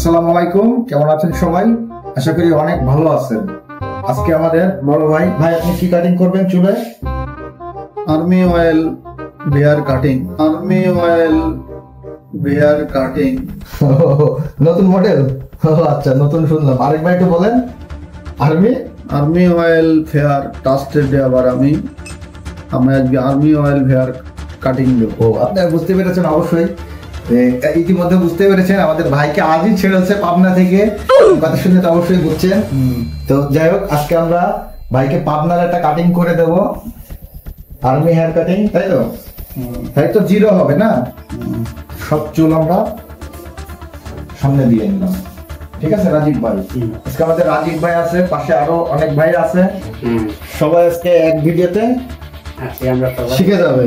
আসসালামু আলাইকুম, কেমন আছেন সবাই? আশা করি অনেক ভালো আছেন। আজকে আমাদের বড় ভাই আপনি কি কাটিং করবেন চুলে? Army oil hair cutting. Army oil hair cutting নতুন মডেল? আচ্ছা, নতুন শুনলাম। আরেক ভাই একটু বলেন। আর্মি অয়েল হেয়ার টাস্টেড ডে। আবার আমি আজকে আর্মি অয়েল হেয়ার কাটিং দেবো। আপনারা বুঝতে পেরেছেন অবশ্যই, ইতিমধ্যে বুঝতে পেরেছেন আমাদের ভাইকে আজই ছেড়েছে পাবনা থেকে। কথা শুনে তো অবশ্যই বুঝছেন। তো যাই হোক, আজকে আমরা ভাইকে পাবনার একটা কাটিং করে দেব, আর্মি হেয়ার কাটিং, তাই তো? তাই তো, জিরো হবে না, সব চুল আমরা সামনে দিয়ে নিলাম। ঠিক আছে রাজীব ভাই? আজকে আমাদের রাজীব ভাই আছে, পাশে আরো অনেক ভাই আছে। সবাই আজকে এক ভিডিওতে শিখে যাবে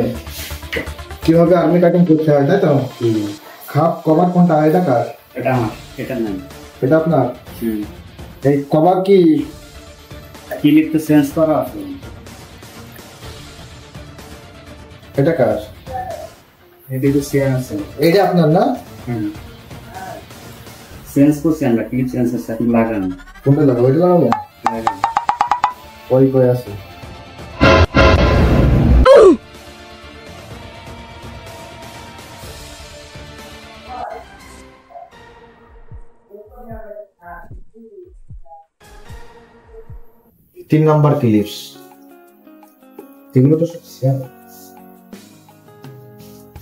কিভাবে আর্মি কাটিং করতে হয়, তাই তো? খাপ কভার কোনটা? এটা কার? এটা আমার। এটা নাই, এটা আপনার? এই কভার কি ক্লিপ তো চেঞ্জ করা আছে। এটা কার? এটা তো চেঞ্জ আছে। এটা আপনার না? চেঞ্জ করছি আমরা, ক্লিপ চেঞ্জ আছে, আপনি লাগান। কোনটা লাগাবো? ওইটা লাগাবো? কই আছে? তিন নাম্বার ক্লিপস, এগুলো তো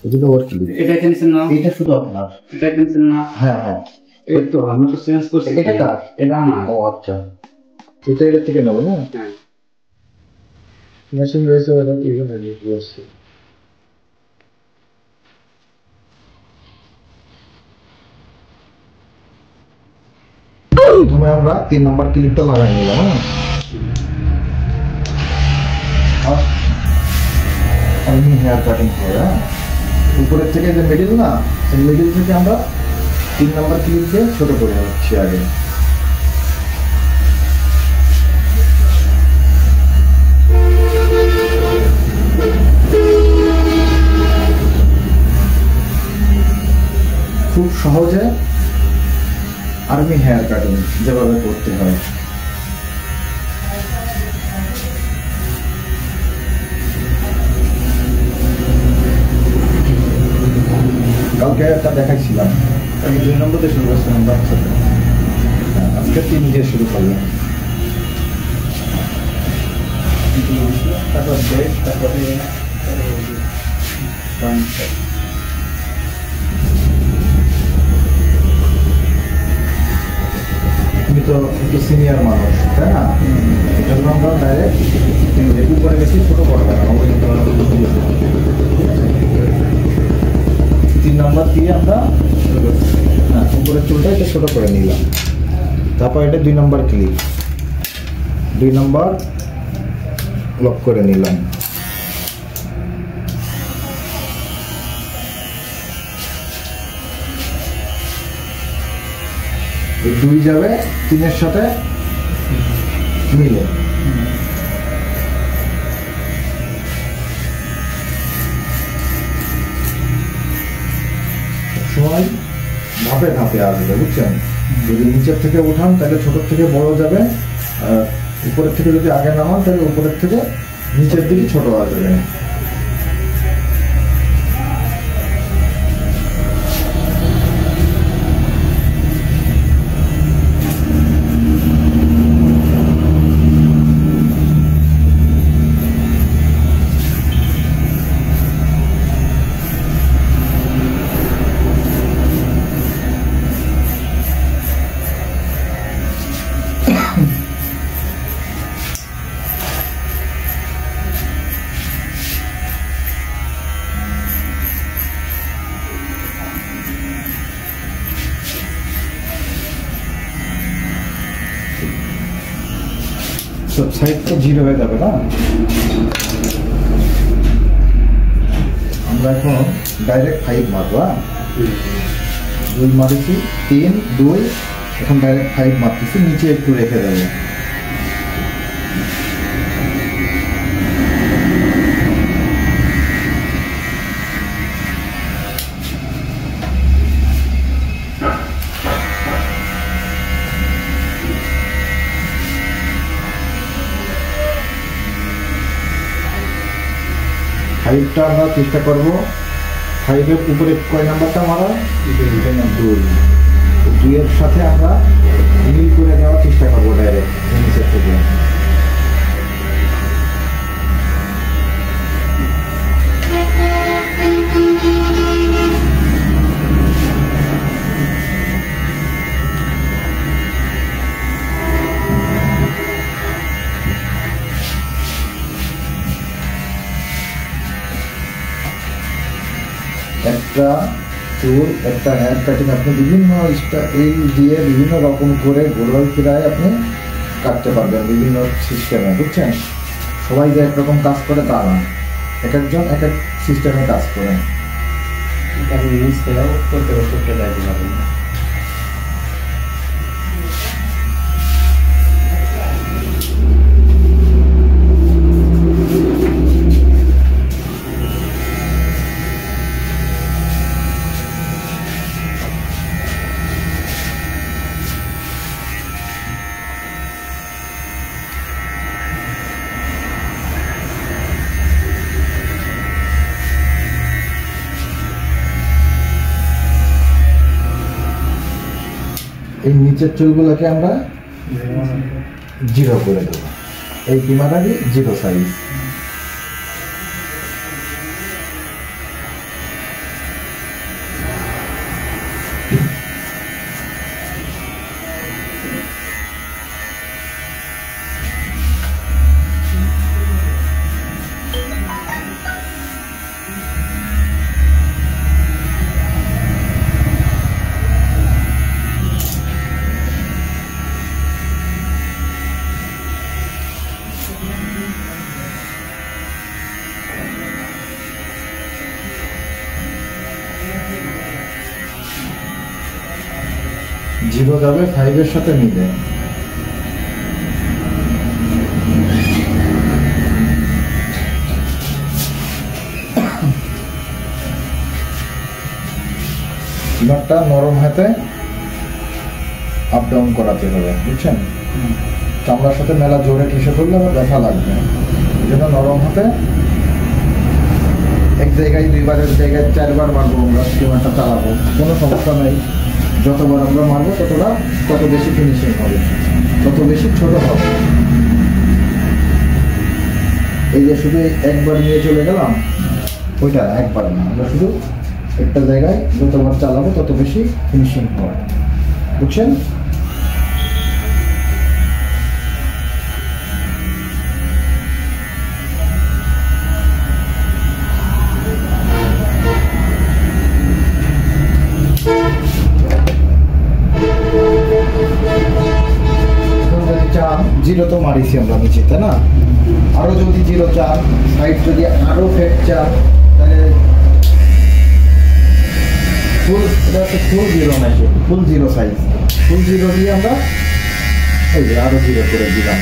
এগুলো ওর ক্লিপ। এটা কিনছেন না? এটা শুধু আপনার? এটা কিনছেন না? হ্যাঁ হ্যাঁ, এই তো আমি তো চেঞ্জ করছি। এটা কার? এটা আমার। ও আচ্ছা, এটা থেকে নেবো না? হ্যাঁ, মেশিন রয়েছে, ওটা কি রয়েছে? প্রথমে আমরা তিন নাম্বার ক্লিপটা লাগাই নিলাম। আমি হেয়ার কাটিং করে উপরের থেকে যে মিডিল না, মিডিল থেকে আমরা তিন নাম্বার ক্লিপ দিয়ে ছোট করে হচ্ছে আগে। খুব সহজে আর্মি হেয়ার কাটিং যেভাবে করতে হয়। কালকে একটা দেখাইছিলাম, আমি 2 নম্বর দিয়ে শুরু করছিলাম বাচ্চাটা, আজকে 3 দিয়ে শুরু করলাম। তারপর বেশ, তারপরে তুমি তো একটু সিনিয়র মানুষ, তাই না? এটা আমরা ডাইরেক্ট উপরে গেছি, ছোট করবে না। 3 নম্বর দিয়ে আমরা উপরের চুলটা একটু ছোট করে নিলাম। তারপর এটা 2 নম্বর ক্লিপ, 2 নম্বর লক করে নিলাম। এই 2 যাবে 3-এর সাথে মিলে। সময় ধাপে ধাপে আসবে, বুঝছেন? যদি নিচের থেকে উঠান তাহলে ছোট থেকে বড় যাবে, আর উপরের থেকে যদি আগে নামান তাহলে উপরের থেকে নিচের দিকে ছোট আসবে। সব সাইড তো জিরো হয়ে যাবে না? আমরা এখন ডাইরেক্ট 5 মারবো। 2 মারিছি, 3 2, এখন ডাইরেক্ট 5 মারতেছি, নিচে একটু রেখে দেবো। 5টা আমরা চেষ্টা করব। 5-এর উপরে কয় নাম্বারটা মারা? 2। 2-এর সাথে আমরা মিল করে দেওয়ার চেষ্টা করবো ডাইরেক্ট নিচের থেকে। একটা চুল, একটা হেয়ার কাটিং আপনি বিভিন্ন স্টাইল দিয়ে বিভিন্ন রকম করে গোলাল ফিরায় আপনি কাটতে পারবেন বিভিন্ন সিস্টেমে, বুঝছেন? সবাই যে একরকম কাজ করে তা না, এক একজন এক এক সিস্টেমে কাজ করেন। করতে যাইতে পারবেন। এই নিচের চুলগুলোকে আমরা 0 করে দেবো। এই কিমাটারই 0 সাইজ। জিরো যাবে 5-এর সাথে মিলে। চিমারটা নরম হাতে আপ ডাউন করাতে হবে, বুঝছেন? চামড়ার সাথে মেলা জোরে ঠেসে করলে আবার ব্যথা লাগবে। এই জন্য নরম হাতে এক জায়গায় 2বারের জায়গায় 4বার মারবো আমরা, চিমারটা চালাবো, কোনো সমস্যা নেই। যতবার আমরা মারবো তত বেশি ফিনিশিং হবে, তত বেশি ছোট হবে। এই যে শুধু একবার নিয়ে চলে গেলাম, ওইটা একবার না, আমরা শুধু একটা জায়গায় যতবার চালাবো তত বেশি ফিনিশিং হবে, বুঝছেন? জিরো তো মারিছি আমরা নিচে, তাই না? আরো যদি 0 চান, সাইড যদি আরো ফেট চান, তাহলে ফুল 0 নাকি ফুল 0 সাইজ, ফুল 0 দিয়ে আমরা এই যে আরো 0 করে দিলাম,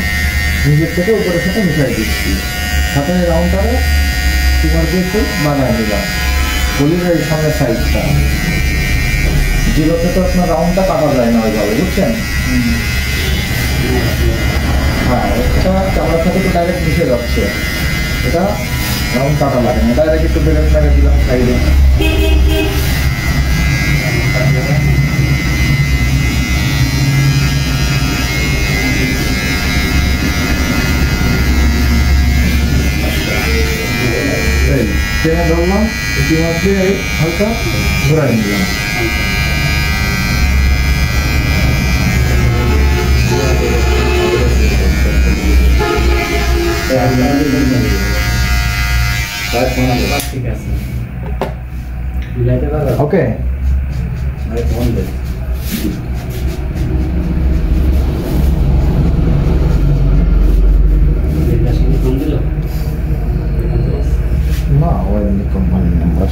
নিজের থেকে উপরের সাথে মিশাই দিচ্ছি। সাথে রাউন্ডটারে তোমার দিয়ে একটু বানায় দিলাম, গলির এই সামনের সাইজটা। 0-তে তো আপনার রাউন্ডটা কাটা যায় না ওইভাবে, বুঝছেন? হ্যাঁ, এটা চামড়ার সাথে তো ডাইরেক্ট মিশে যাচ্ছে, এটা রাউন্ড কাটা লাগে না, ডাইরেক্ট একটু বেলেট লাগিয়ে দিলাম সাইডে। টেনে ধরলাম, ইতিমধ্যে হালকা ঘোরাই নিলাম। ওকে, না ওই কোম্পানি নাম্বার,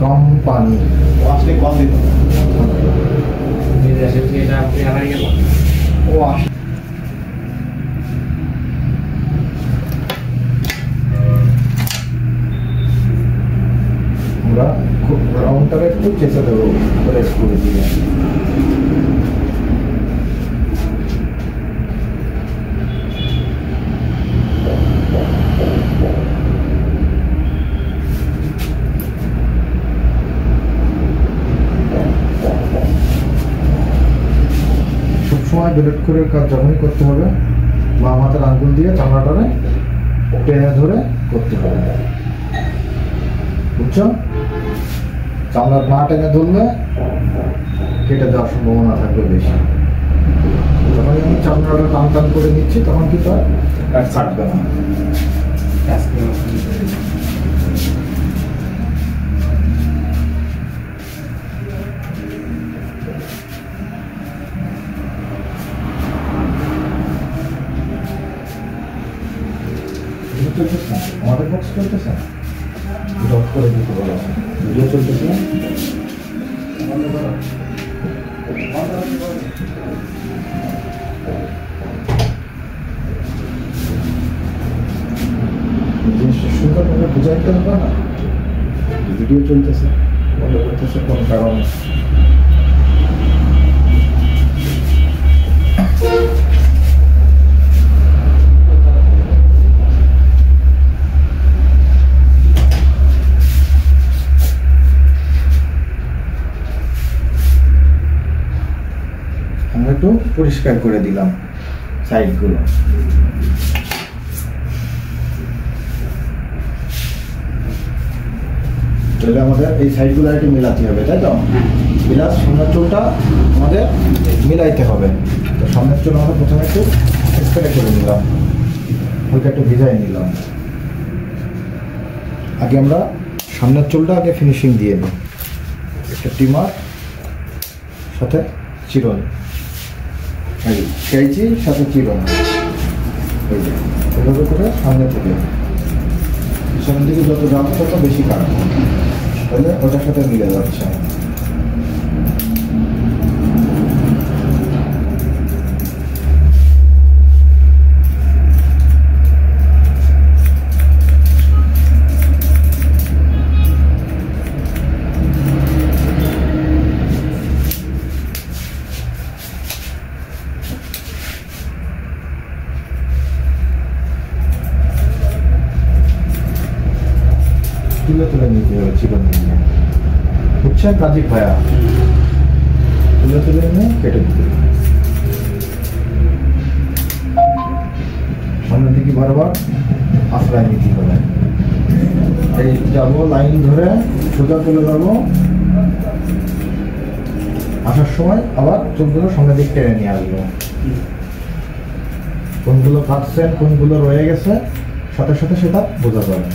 কোম্পানি ওয়াশে কম দিত ওয়াশ। আমরা খুব রাউন্ডটাকে একটু চেঁচে দেবো প্রেস করে দিয়ে। সময় বেলেট করে কাজ যখনই করতে হবে বাম হাতের আঙ্গুল দিয়ে চামড়াটারে টেনে ধরে করতে হবে, বুঝছো? চামড়া না টেনে ধরলে কেটে দেওয়ার সম্ভাবনা থাকবে বেশি। যখন আমি চামড়াটা টান টান করে নিচ্ছি তখন কি তার কাটবে না। আমাদের বক্স চলতেছে, ডট করে দিতে বলো, ভিডিও চলতেছে। জিনিসটা সুন্দরভাবে বুঝাইতে হবে না, ভিডিও চলতেছে, বন্ধ করতেছে কোন কারণে। আমরা একটু পরিষ্কার করে দিলাম সাইডগুলো। তাহলে আমাদের এই সাইডগুলো একটু মিলাতে হবে, তাই তো? প্লাস সামনের চুলটা আমাদের মিলাইতে হবে। তো সামনের চুল আমরা প্রথমে একটু স্প্রে করে নিলাম, হালকা একটু ভিজাই নিলাম। আগে আমরা সামনের চুলটা আগে ফিনিশিং দিয়ে নিই, একটা ট্রিমার সাথে চিরুনি, এই কেজি সাথে চিরুনি, এই যে এভাবে করে সামনে থেকে পিছনের দিকে যত যাবো তত বেশি কাটবো, তাহলে ওটার সাথে মিলে যাচ্ছে। তুলে নিতে হবে চিরুনি নিয়ে, বুঝছেন কাজী ভাইয়া? তুলে নিয়ে কেটে দিতে হবে সামনের দিকে, বারবার আশ্রয় নিতে হবে। এই যাবো লাইন ধরে সোজা তুলে যাবো, আসার সময় আবার চোখগুলো সামনের দিক টেনে নিয়ে আসবো। কোনগুলো কাটছেন কোনগুলো রয়ে গেছে সাথে সাথে সেটা বোঝা যাবে।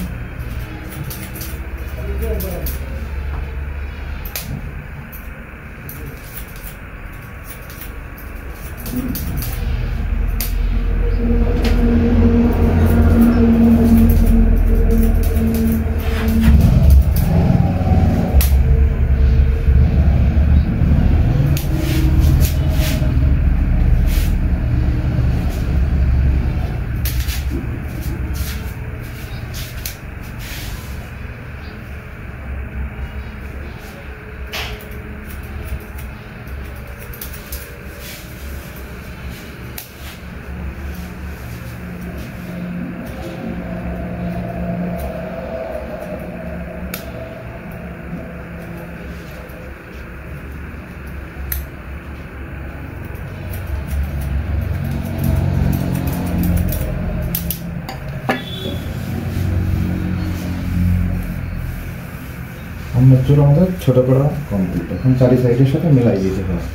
সামনের চুল আমাদের ছোট করা কমপ্লিট, এখন চারি সাইডের সাথে মিলাই দিতে হবে।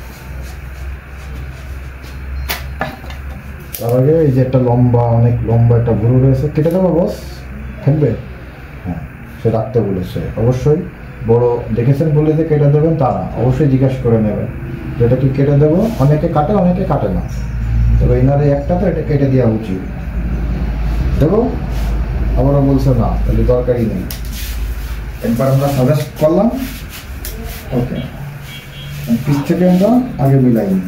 তার আগে এই যে একটা লম্বা, অনেক লম্বা একটা ভুরু রয়েছে, কেটে দেবো বস? থাকবে? হ্যাঁ, সে রাখতে বলেছে। অবশ্যই বড় দেখেছেন বলে যে কেটে দেবেন তা না, অবশ্যই জিজ্ঞাসা করে নেবেন যেটা কি কেটে দেবো। অনেকে কাটে অনেকে কাটে না, তবে এনারে একটা তো এটা কেটে দেওয়া উচিত। দেখো আবারও বলছে না, তাহলে দরকারই নেই। একবার আমরা সাজেস্ট করলাম, ওকে, পিস থেকে আমরা আগে মিলাই নিই।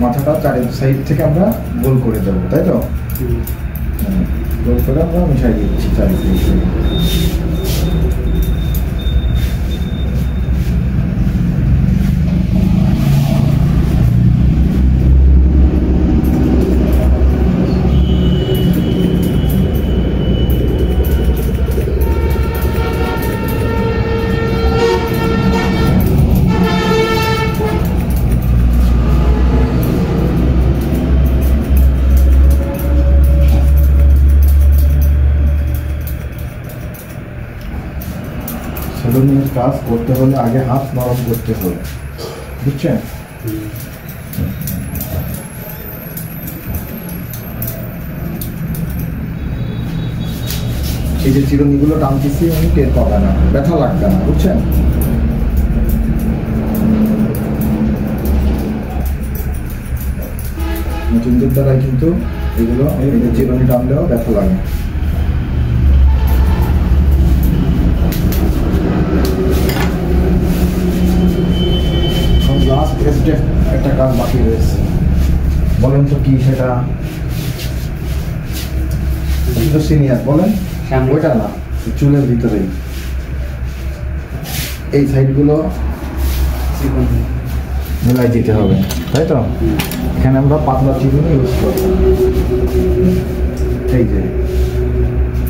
মাথাটা চারি সাইড থেকে আমরা গোল করে দেবো, তাই তো? গোল করে আমরা মিশাই দিচ্ছি চারি সাইড থেকে। সেলুনের কাজ করতে হলে আগে হাত নরম করতে হবে, বুঝছেন? এই যে চিরুনিগুলো টানতেছি উনি টের পাবে না, ব্যথা লাগবে না, বুঝছেন? নতুনদের দ্বারাই কিন্তু এগুলো এই যে চিরুনি টানলেও ব্যথা লাগে। লাস্ট স্টেপ একটা কাজ বাকি রয়েছে, বলেন তো কি সেটা? সিনিয়র বলেন। ওইটা না, চুলের ভিতরেই এই সাইডগুলো মিলাই দিতে হবে, তাই তো? এখানে আমরা পাতলা চিরুনি ইউজ করব, এই যে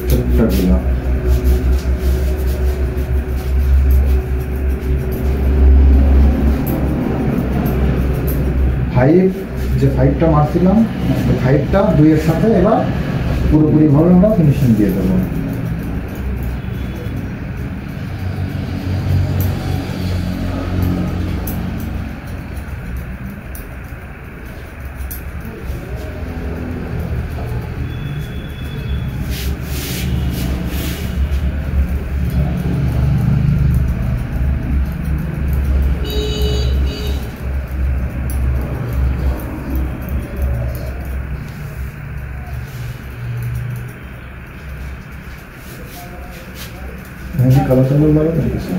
ছোট্টগুলো। ফাইভ যে ফাইভটা মারছিলাম, ফাইভটা 2-এর সাথে এবার পুরোপুরিভাবে আমরা ফিনিশিং দিয়ে দেবো। মেহেদি কালার টালার লাগে না কিছু?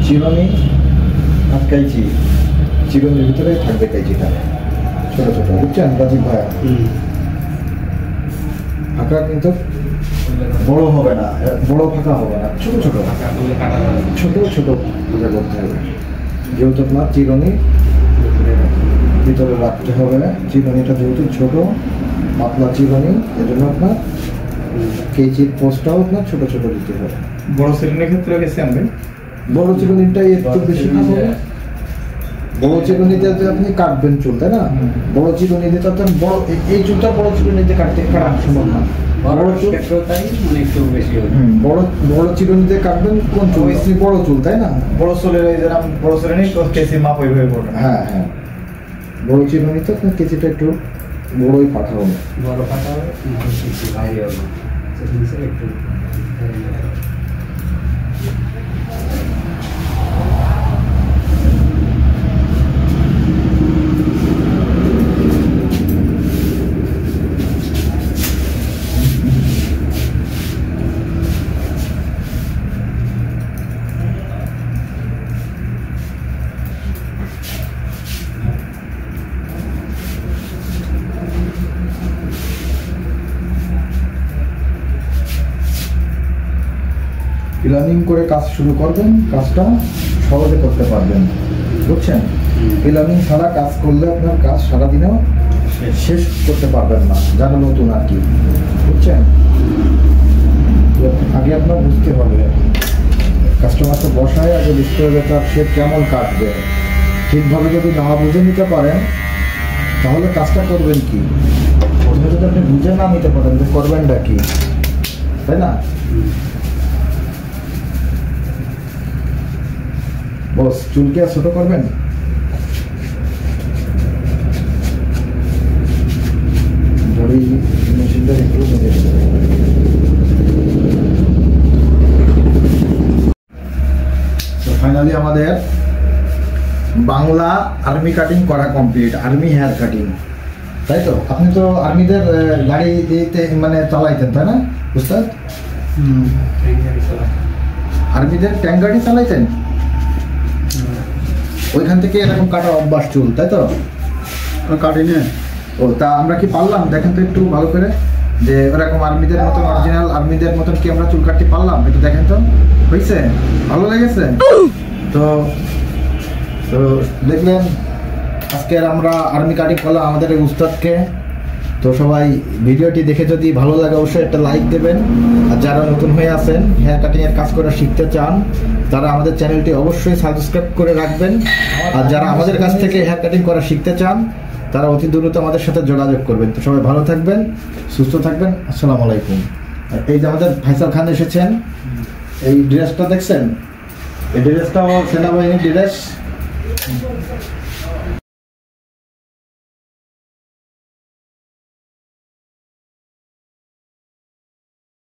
চিরুনি আর কাইচি, চিরুনির ভিতরে থাকবে কাইচিটা ছোট ছোট, বুঝছেন রাজীব ভাইয়া? ফাঁকা কিন্তু বড় হবে না, বড় ফাঁকা হবে না, ছোট ছোট ছোট ছোট ফাঁকা করতে হবে। যেহেতু আপনার চিরুনি ভিতরে রাখতে হবে, চিরুনিটা যেহেতু ছোট পাতলা চিরুনি, এজন্য আপনার কেচির পোস্টটাও আপনার ছোট ছোট দিতে হবে। বড় চিরুনির ক্ষেত্রে গেছি আমি, বড় চিরুনিটাই একটু বেশি খাবো। বড় চিরুনিতে আপনি কাটবেন চুল, তাই না? বড় চিরুনিতে তো আপনার বড় এই চুলটা বড় চিরুনিতে কাটা সম্ভব না। বড় চুল মানে একটু বেশি হবে। বড় চিরুনিতে কাটবেন কোন চুল? বড় চুল, তাই না? বড় চুলের এই যেরকম বড় চিরুনি কেসি মাপ ওইভাবে পড়বে। হ্যাঁ হ্যাঁ, বড় চিরুনিতে আপনার কেচিটা একটু বড়ই ফাঁকা হবে। বড় ফাঁকা হবে, ভারী হবে। প্ল্যানিং করে কাজ শুরু করবেন, কাজটা সহজে করতে পারবেন, বুঝছেন? প্ল্যানিং ছাড়া কাজ করলে আপনার কাজ সারাদিনেও শেষ করতে পারবেন না, যারা নতুন আর কি, বুঝছেন? আগে আপনার বুঝতে হবে, কাস্টমারকে বসায় আগে বুঝতে হবে তার সে কেমন কাটবে। ঠিকভাবে যদি না বুঝে নিতে পারেন তাহলে কাজটা করবেন কি? প্রথমে যদি আপনি বুঝে না নিতে পারেন যে করবেনটা কি, তাই না? বস, চুলকে আর ছোট করবেন? ধরি মেশিনটা একটু নিয়ে ফাইনালি আমাদের বাংলা আর্মি কাটিং করা কমপ্লিট, আর্মি হেয়ার কাটিং, তাই তো? আপনি তো আর্মিদের গাড়ি দিতে মানে চালাইতেন, তাই না উস্তাদ? আর্মিদের ট্যাঙ্ক গাড়ি চালাইতেন, ওইখান থেকে এরকম কাটা অভ্যাস চুল, তাই তো? কাটি না। ও তা আমরা কি পারলাম? দেখেন তো একটু ভালো করে, যে ওরকম আর্মিদের মতন, অরিজিনাল আর্মিদের মতন কি আমরা চুল কাটতে পারলাম? একটু দেখেন তো, হয়েছে? ভালো লেগেছে তো? তো দেখলেন আজকের আমরা আর্মি কাটিং করলাম আমাদের এই উস্তাদকে। তো সবাই ভিডিওটি দেখে যদি ভালো লাগে অবশ্যই একটা লাইক দেবেন, আর যারা নতুন হয়ে আছেন হেয়ার কাটিং এর কাজ করা শিখতে চান তারা আমাদের চ্যানেলটি অবশ্যই সাবস্ক্রাইব করে রাখবেন, আর যারা আমাদের কাছ থেকে হেয়ার কাটিং করা শিখতে চান তারা অতি দ্রুত আমাদের সাথে যোগাযোগ করবেন। তো সবাই ভালো থাকবেন, সুস্থ থাকবেন, আসসালামু আলাইকুম। এই যে আমাদের ফাইসাল খান এসেছেন, এই ড্রেসটা দেখছেন? এই ড্রেসটাও সেনাবাহিনীর ড্রেস।